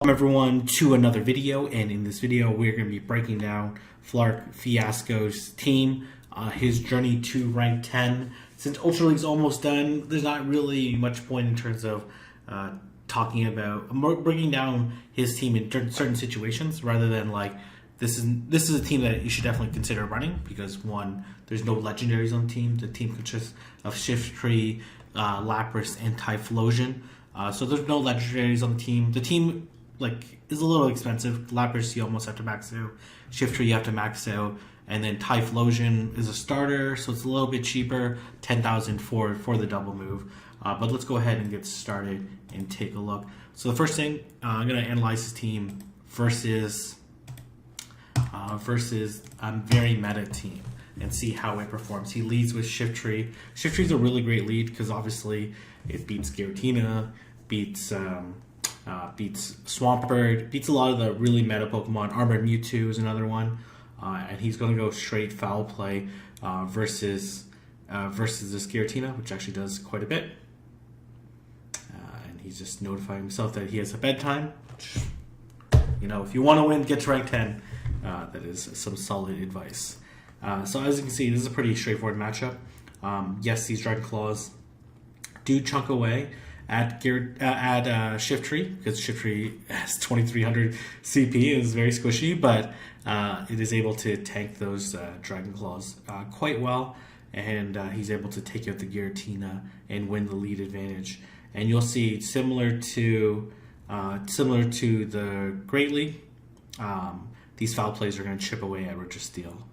Welcome everyone to another video, and in this video we're going to be breaking down FlarkeFiasco's team, his journey to rank 10. Since Ultra League's almost done, there's not really much point in terms of talking about breaking down his team in certain situations, rather than like this is a team that you should definitely consider running, because one, there's no legendaries on the team. The team consists of Shiftry, Lapras, and Typhlosion. So there's no legendaries on the team. The team is a little expensive. Lapras you almost have to max out. Shiftry you have to max out, and then Typhlosion is a starter, so it's a little bit cheaper, 10,000 for the double move. But let's go ahead and get started and take a look. So the first thing, I'm gonna analyze his team versus a very meta team and see how it performs. He leads with Shiftry. Shiftry is a really great lead because obviously it beats Giratina, beats Swampert, beats a lot of the really meta Pokemon. Armored Mewtwo is another one, and he's going to go straight foul play versus this Giratina, which actually does quite a bit. And he's just notifying himself that he has a bedtime. Which, if you want to win, get to rank 10. That is some solid advice. So as you can see, this is a pretty straightforward matchup. Yes, these Dragon Claws do chunk away at Shiftry, because Shiftry has 2300 CP and is very squishy, but it is able to tank those Dragon Claws quite well, and he's able to take out the Giratina and win the lead advantage. And you'll see, similar to the Great League, these foul plays are going to chip away at Registeel.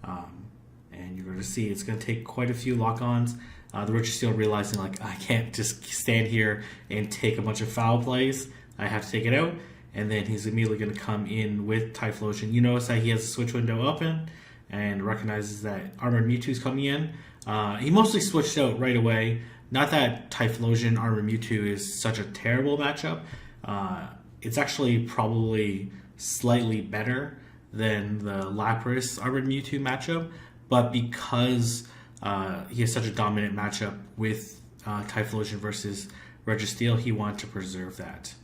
And you're going to see it's going to take quite a few lock-ons. The Registeel realizing, I can't just stand here and take a bunch of foul plays. I have to take it out. And then he's immediately going to come in with Typhlosion. You notice that he has a switch window open and recognizes that Armored Mewtwo is coming in. He mostly switched out right away. Not that Typhlosion Armored Mewtwo is such a terrible matchup. It's actually probably slightly better than the Lapras Armored Mewtwo matchup, but because he has such a dominant matchup with Typhlosion versus Registeel, he wanted to preserve that.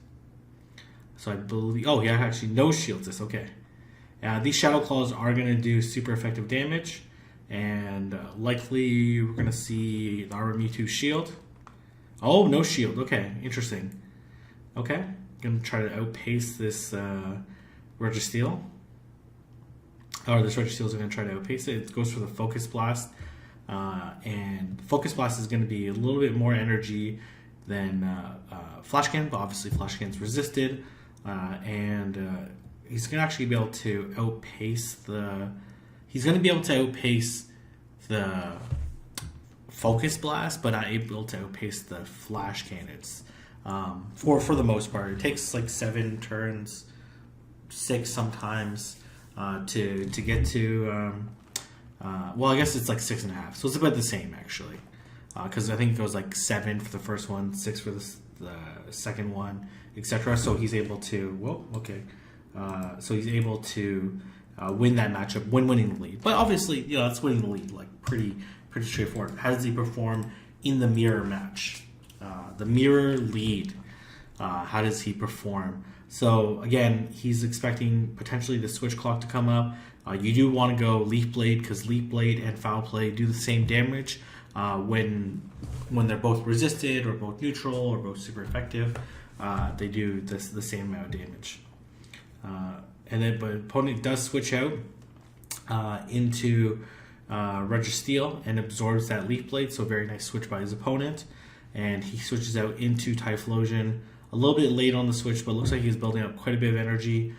So I believe, he actually no shields this, okay. These Shadow Claws are going to do super effective damage, and likely we're going to see the Armored Mewtwo shield. Oh, no shield, okay, interesting. Okay, going to try to outpace this Registeel. Or this Registeel is going to try to outpace it. It goes for the Focus Blast. And Focus Blast is going to be a little bit more energy than Flash Cannon, but obviously Flash Cannon's resisted. And he's going to actually be able to outpace the... He's going to be able to outpace the Focus Blast, but not able to outpace the Flash Cannons. For the most part. It takes like 7 turns, 6 sometimes, to get to... well, I guess it's like 6.5, so it's about the same actually, because I think it goes like 7 for the first one, 6 for the second one, etc. So he's able to, so he's able to win that matchup when winning the lead. But obviously, that's winning the lead, like pretty straightforward. How does he perform in the mirror match? The mirror lead, how does he perform? So again, he's expecting potentially the switch clock to come up. You do want to go Leaf Blade, because Leaf Blade and Foul Play do the same damage when they're both resisted or both neutral or both super effective. They do the same amount of damage. But opponent does switch out into Registeel and absorbs that Leaf Blade, so very nice switch by his opponent. And he switches out into Typhlosion a little bit late on the switch, but looks like he's building up quite a bit of energy.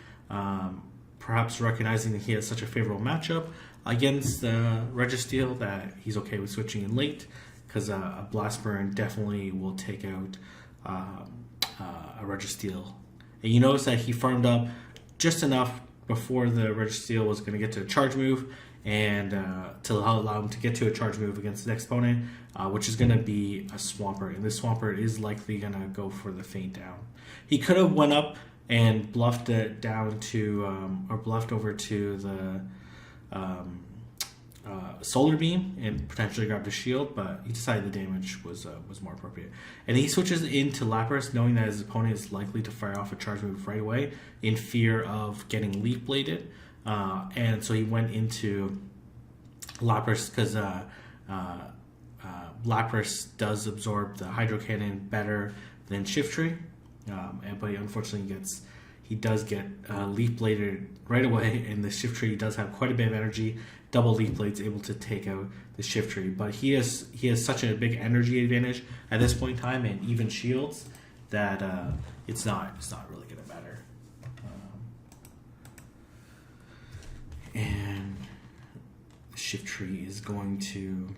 Perhaps recognizing that he has such a favorable matchup against Registeel that he's okay with switching in late, because a Blast Burn definitely will take out a Registeel. And you notice that he farmed up just enough before the Registeel was going to get to a charge move, and to allow him to get to a charge move against the next opponent, which is going to be a Swampert. And this Swampert is likely going to go for the Faint Down. He could have went up and bluffed it down to, or bluffed over to the Solar Beam and potentially grab the shield, but he decided the damage was more appropriate. And he switches into Lapras, knowing that his opponent is likely to fire off a charge move right away in fear of getting Leaf Bladed. And so he went into Lapras because Lapras does absorb the Hydro Cannon better than Shiftry, but he unfortunately does get Leaf Bladed right away, and the Shiftry does have quite a bit of energy. Double Leaf Blade's able to take out the Shiftry, but he has such a big energy advantage at this point in time, and even shields, that it's not really going to matter. And Shiftry is going to.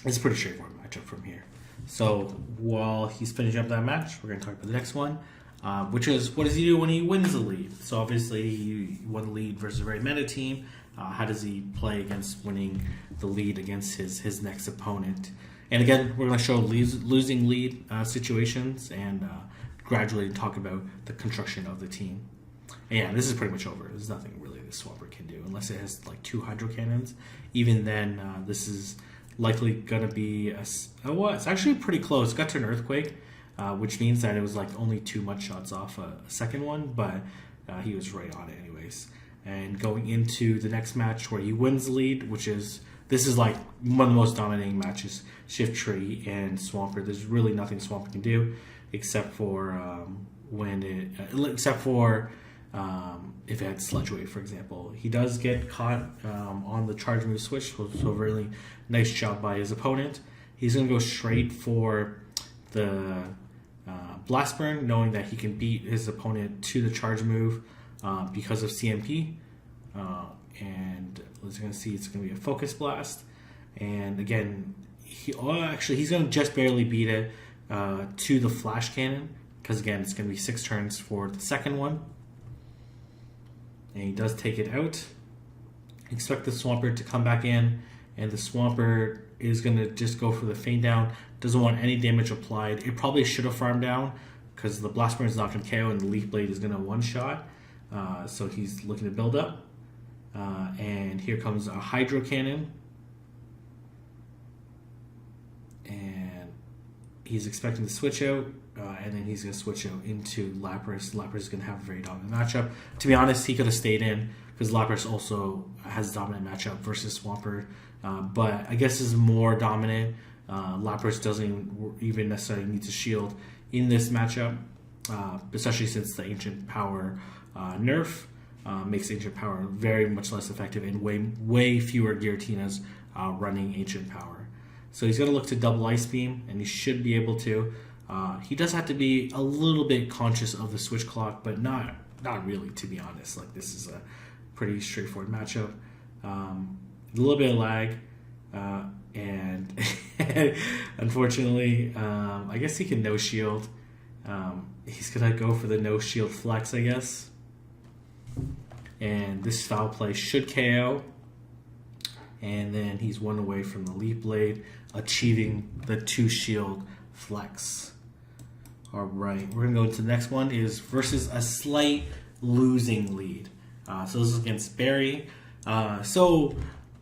It's a pretty straightforward matchup from here. So while he's finishing up that match, we're going to talk about the next one, which is what does he do when he wins the lead? So obviously he won the lead versus a very meta team. How does he play against winning the lead against his next opponent? And again, we're going to show losing lead situations and gradually talk about the construction of the team. And yeah, this is pretty much over. There's nothing really the Swampert can do unless it has like 2 Hydro Cannons. Even then, this is likely going to be it's actually pretty close. Got to an Earthquake, which means that it was like only 2 mud shots off a second one, but he was right on it anyways. And going into the next match where he wins the lead, this is like one of the most dominating matches, Shiftry and Swampert. There's really nothing Swampert can do except for if it had Sludge Wave, for example. He does get caught on the charge move switch, so a really nice job by his opponent. He's going to go straight for the Blast Burn, knowing that he can beat his opponent to the charge move because of CMP. And as you're going to see, it's going to be a Focus Blast. And again, he's going to just barely beat it to the Flash Cannon, because again, it's going to be 6 turns for the second one. And he does take it out. Expect the Swampert to come back in, and the Swampert is going to just go for the Feign Down. Doesn't want any damage applied. It probably should have farmed down because the Blast Burn is not going to KO and the Leaf Blade is going to one-shot. So he's looking to build up. And here comes a Hydro Cannon. And he's expecting to switch out. And then he's going to switch out into Lapras. Lapras is going to have a very dominant matchup. To be honest, he could have stayed in because Lapras also has a dominant matchup versus Swampert. But I guess is more dominant. Lapras doesn't even necessarily need to shield in this matchup, especially since the Ancient Power nerf makes Ancient Power very much less effective and way fewer Giratinas running Ancient Power. So he's going to look to double Ice Beam, and he should be able to. He does have to be a little bit conscious of the switch clock, but not really, to be honest. Like, this is a pretty straightforward matchup. A little bit of lag, and unfortunately, I guess he can no shield. He's gonna go for the no shield flex, I guess. And this foul play should KO. And then he's 1 away from the Leaf Blade, achieving the 2 shield flex. All right, we're gonna go to the next one. Is versus a slight losing lead. So this is against Barry. So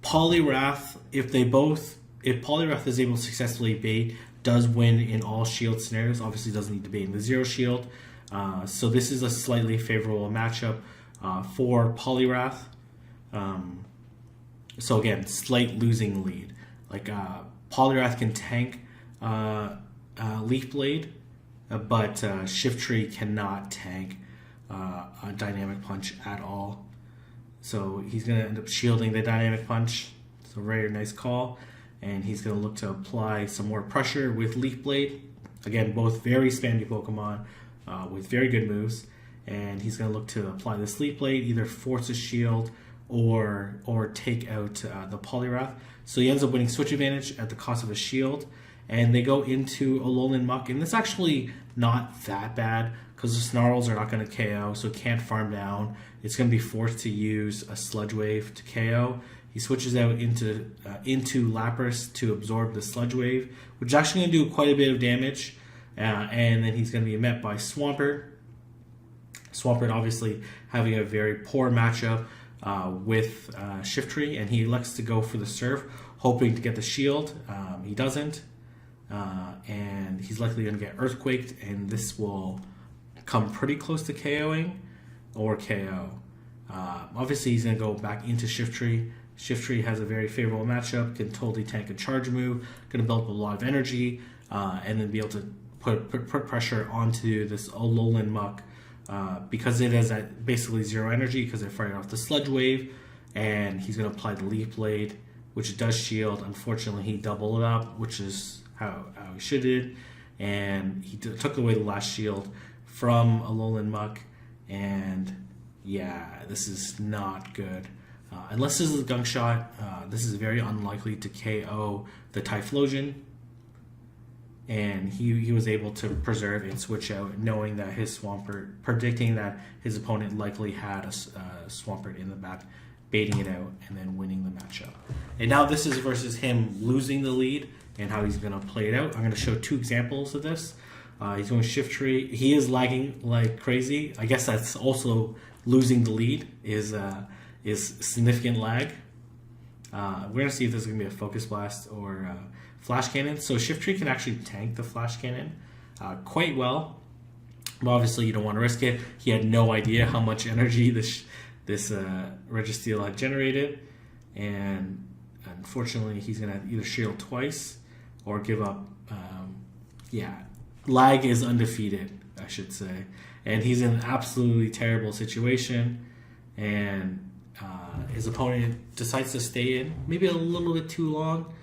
Poliwrath, if Poliwrath is able to successfully bait, does win in all shield scenarios. Obviously, doesn't need to bait in the 0 shield. So this is a slightly favorable matchup for Poliwrath. So again, slight losing lead. Like Poliwrath can tank Leaf Blade, but Shiftry cannot tank a Dynamic Punch at all. So he's going to end up shielding the Dynamic Punch. So very nice call. And he's going to look to apply some more pressure with Leaf Blade. Again, both very spammy Pokemon with very good moves. And he's going to look to apply this Leaf Blade, either force a shield or take out the Poliwrath. So he ends up winning switch advantage at the cost of a shield. And they go into Alolan Muck. And it's actually not that bad because the Snarls are not going to KO, so it can't farm down. It's going to be forced to use a Sludge Wave to KO. He switches out into Lapras to absorb the Sludge Wave, which is actually going to do quite a bit of damage. And then he's going to be met by Swampert. Swampert obviously having a very poor matchup with Shiftry, and he elects to go for the Surf, hoping to get the shield. He doesn't, and he's likely going to get Earthquaked, and this will come pretty close to KOing or KO. Obviously, he's going to go back into Shiftry. Shiftry has a very favorable matchup, can totally tank a charge move, going to build up a lot of energy, and then be able to put pressure onto this Alolan Muck, because it has basically zero energy because they're firing off the Sludge Wave, and he's going to apply the Leaf Blade, which does shield. Unfortunately, he doubled it up, which is how he should did, and he took away the last shield from Alolan Muck, and yeah, this is not good. Unless this is a gunk shot, this is very unlikely to KO the Typhlosion. And he was able to preserve and switch out, knowing that his Swampert, predicting that his opponent likely had a Swampert in the back, baiting it out, and then winning the matchup. And now this is versus him losing the lead and how he's going to play it out. I'm going to show two examples of this. He's going Shiftry. He is lagging like crazy. I guess that's also losing the lead is significant lag. We're going to see if this is going to be a Focus Blast or Flash Cannon. So Shiftry can actually tank the Flash Cannon quite well. But obviously you don't want to risk it. He had no idea how much energy this Registeel had generated. And unfortunately he's going to either shield twice or give up. Lag is undefeated, I should say. And he's in an absolutely terrible situation. And his opponent decides to stay in maybe a little bit too long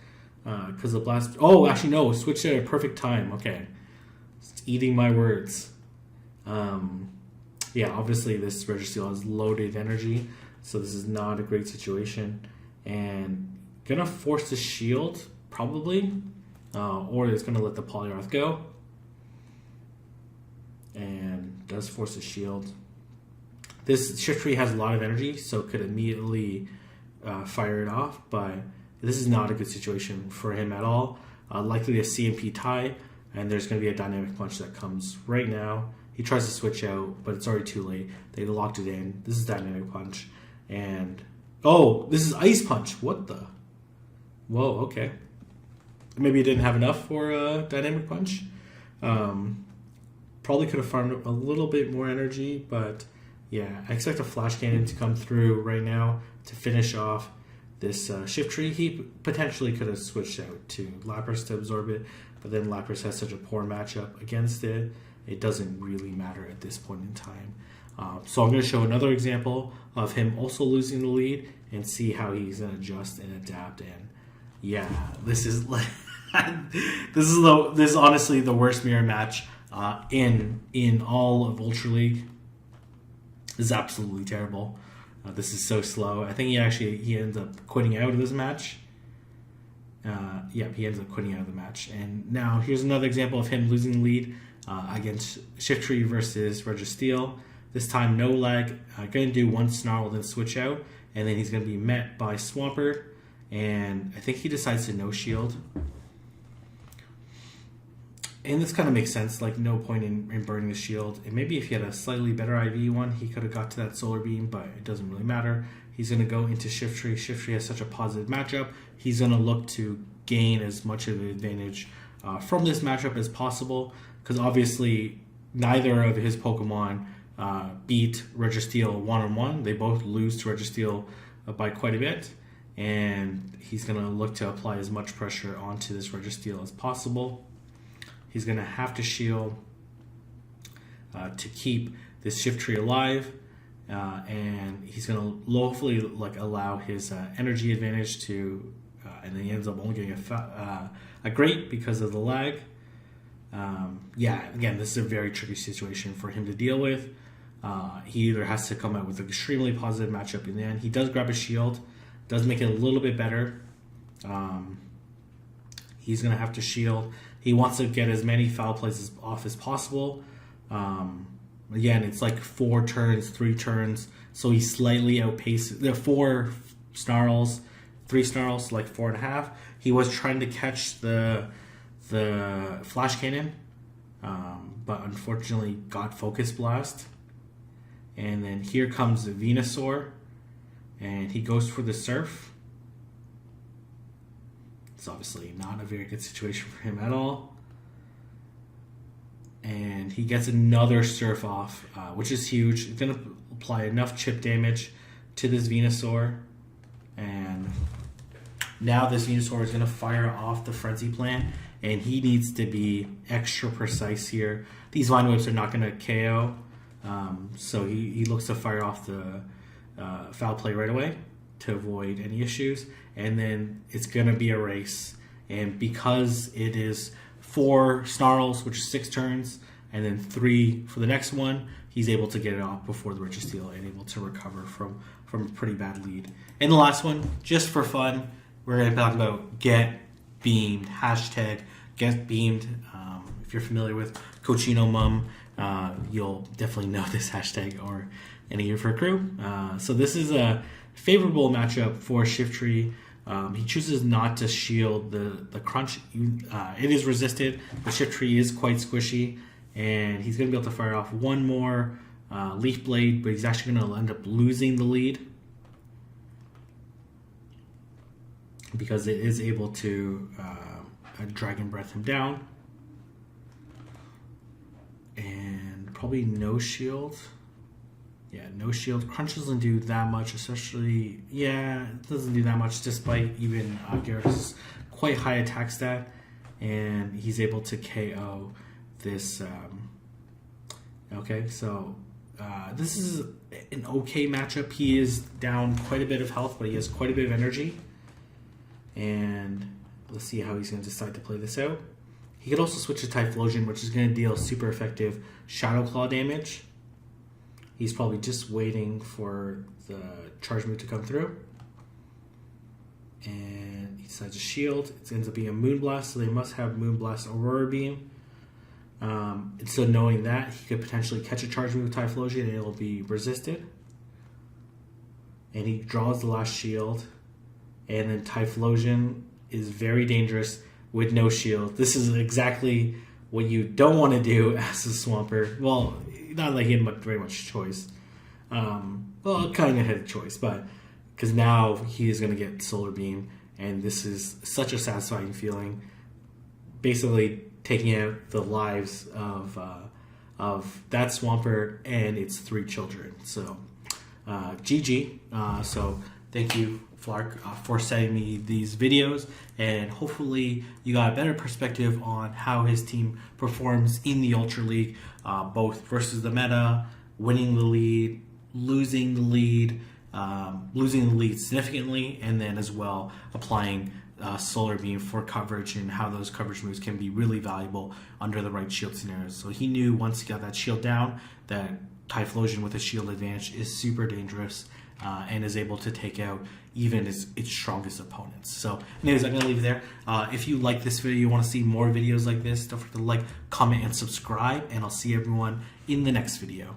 because the blast. Oh, actually no, switched at a perfect time. Okay, it's eating my words. Obviously this Registeel has loaded energy, so this is not a great situation. And gonna force the shield probably, or it's gonna let the Polyarth go. And does force a shield. This Shiftry has a lot of energy, so could immediately fire it off, but this is not a good situation for him at all. Likely a CMP tie, and there's going to be a Dynamic Punch that comes right now. He tries to switch out, but it's already too late. They locked it in. This is Dynamic Punch, and this is Ice Punch. What the? Whoa, okay. Maybe he didn't have enough for Dynamic Punch. Probably could have farmed a little bit more energy, but yeah, I expect a Flash Cannon to come through right now to finish off this Shiftry. He potentially could have switched out to Lapras to absorb it, but then Lapras has such a poor matchup against it, it doesn't really matter at this point in time. So I'm going to show another example of him also losing the lead and see how he's going to adjust and adapt. And yeah, this is like this is honestly the worst mirror match in all of Ultra League. This is absolutely terrible. This is so slow. I think he ends up quitting out of this match. He ends up quitting out of the match. And now here's another example of him losing the lead against Shiftry versus Registeel. This time no lag. Going to do one Snarl, then switch out, and then he's going to be met by Swampert. And I think he decides to no shield. And this kind of makes sense, like no point in burning the shield. And maybe if he had a slightly better IV one, he could have got to that Solar Beam, but it doesn't really matter. He's going to go into Shiftry. Shiftry has such a positive matchup. He's going to look to gain as much of an advantage from this matchup as possible, because obviously neither of his Pokemon beat Registeel one-on-one. They both lose to Registeel by quite a bit. And he's going to look to apply as much pressure onto this Registeel as possible. He's going to have to shield to keep this Shiftry alive, and he's going to hopefully allow his energy advantage to, and then he ends up only getting a great because of the lag. Again, this is a very tricky situation for him to deal with. He either has to come out with an extremely positive matchup in the end. He does grab a shield, does make it a little bit better. He's going to have to shield. He wants to get as many foul plays off as possible. Again, it's like 4 turns, 3 turns. So he slightly outpaces. There are 4 Snarls, 3 Snarls, like 4.5. He was trying to catch the Flash Cannon, but unfortunately got Focus Blast. And then here comes the Venusaur. and he goes for the surf. It's obviously not a very good situation for him at all. And he gets another surf off, which is huge. It's going to apply enough chip damage to this Venusaur. And now this Venusaur is going to fire off the Frenzy Plant, and he needs to be extra precise here. These Vine Whips are not going to KO, so he looks to fire off the Foul Play right away to avoid any issues. And then it's going to be a race. And because it is 4 Snarls, which is 6 turns, and then 3 for the next one, he's able to get it off before the Registeel and able to recover from a pretty bad lead. And the last one, just for fun, we're going to talk about Get Beamed, hashtag Get Beamed. If you're familiar with Cochino Mum, you'll definitely know this hashtag, or any of her crew. So this is a favorable matchup for Shiftry. He chooses not to shield the Crunch. It is resisted, but Shiftry is quite squishy, and he's going to be able to fire off one more Leaf Blade, but he's actually going to end up losing the lead because it is able to Dragon Breath him down. And probably no shield. Yeah, no shield. Crunch doesn't do that much, especially, yeah, it doesn't do that much despite even Gyarados' quite high attack stat. And he's able to KO this. Okay, so this is an okay matchup. He is down quite a bit of health, but he has quite a bit of energy. And let's see how he's going to decide to play this out. He could also switch to Typhlosion, which is going to deal super effective Shadow Claw damage. He's probably just waiting for the charge move to come through. And he decides to shield. It ends up being a Moonblast, so they must have Moonblast Aurora Beam. And so knowing that, he could potentially catch a charge move with Typhlosion and it'll be resisted. And he draws the last shield. And then Typhlosion is very dangerous with no shield. This is exactly what you don't want to do as a Swampert. Well, not like he had very much choice. Well, kind of had a choice, but because now he is going to get Solar Beam, and this is such a satisfying feeling. Basically, taking out the lives of that Swampert and its 3 children. So, GG. So, thank you, Flark, for sending me these videos, and hopefully you got a better perspective on how his team performs in the Ultra League, both versus the meta, winning the lead, losing the lead significantly, and then as well applying Solar Beam for coverage and how those coverage moves can be really valuable under the right shield scenarios. So he knew once he got that shield down that Typhlosion with a shield advantage is super dangerous. And is able to take out even its strongest opponents. So anyways, I'm going to leave it there. If you like this video, you want to see more videos like this, don't forget to like, comment, and subscribe, and I'll see everyone in the next video.